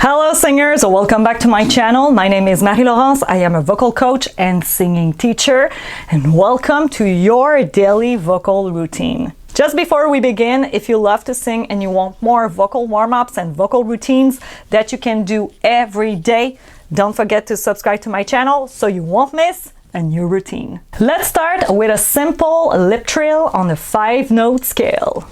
Hello singers, welcome back to my channel. My name is Marie-Laurence. I am a vocal coach and singing teacher, and welcome to your daily vocal routine. Just before we begin, if you love to sing and you want more vocal warm-ups and vocal routines that you can do every day, don't forget to subscribe to my channel so you won't miss a new routine. Let's start with a simple lip trill on a 5-note scale.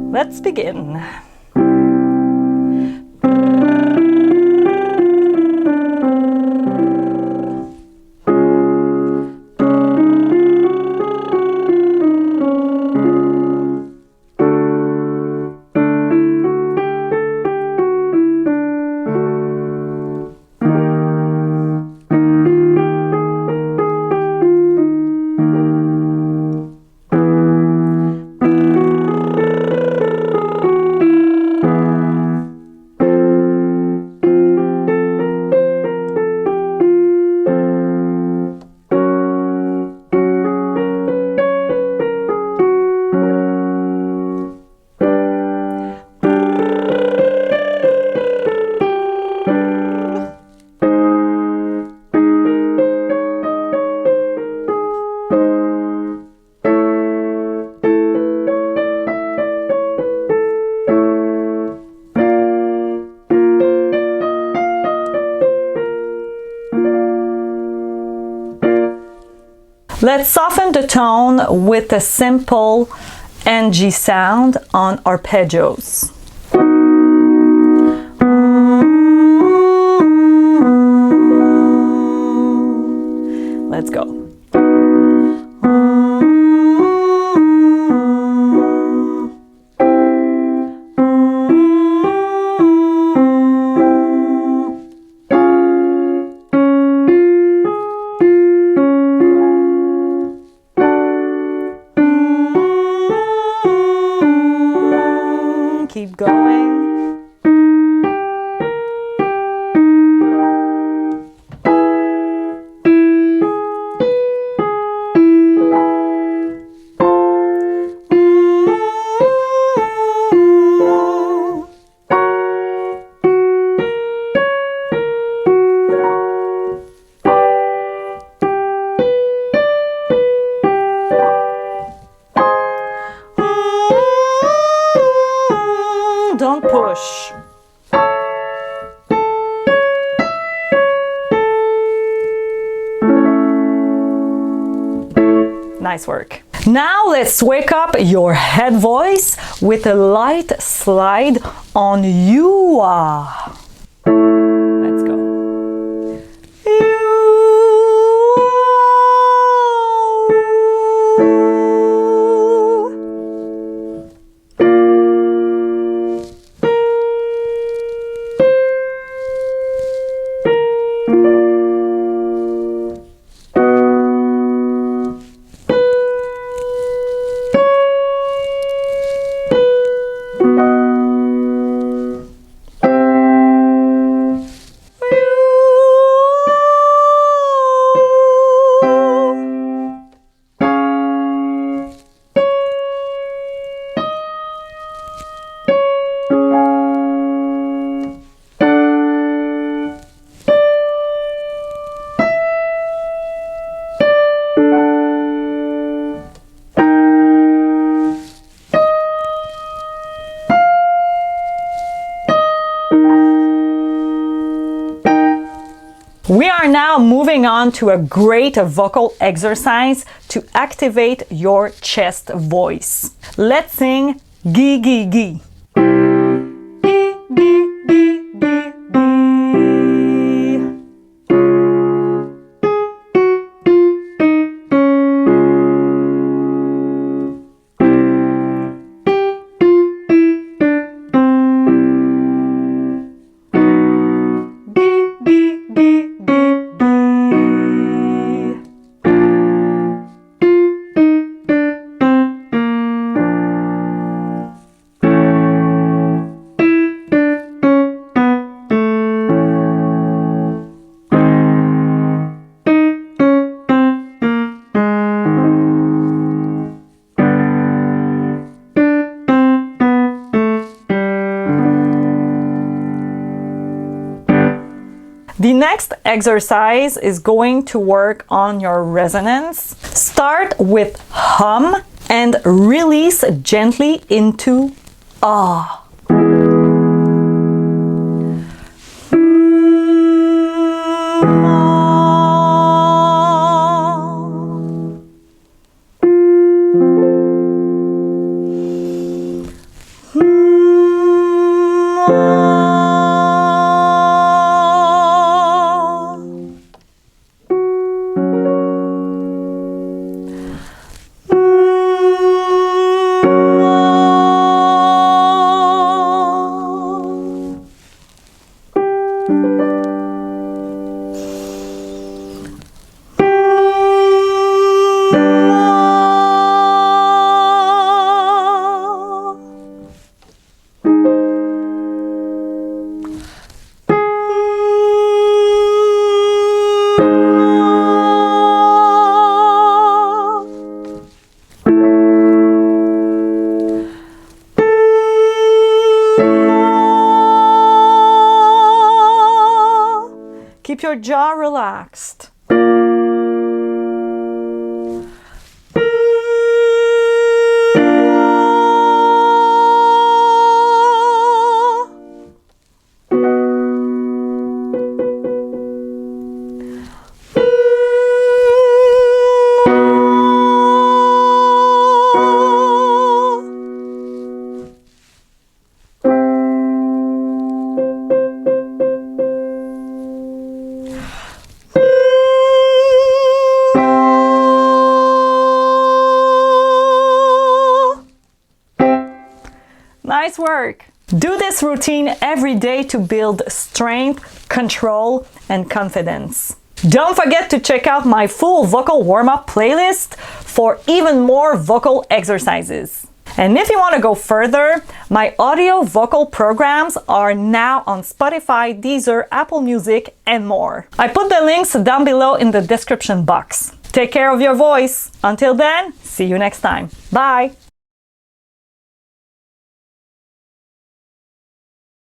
Let's begin. Let's soften the tone with a simple NG sound on arpeggios. Let's go. Keep going. Don't push. Nice work. Now let's wake up your head voice with a light slide on you-ah. Let's go. We are now moving on to a great vocal exercise to activate your chest voice. Let's sing gee gee gee. Gee gee gee gee gee. The next exercise is going to work on your resonance. Start with hum and release gently into ah. Keep your jaw relaxed. Nice work! Do this routine every day to build strength, control, and confidence. Don't forget to check out my full vocal warm-up playlist for even more vocal exercises. And if you want to go further, my audio vocal programs are now on Spotify, DEEZER, Apple Music, and more. I put the links down below in the description box. Take care of your voice. Until then, see you next time. Bye!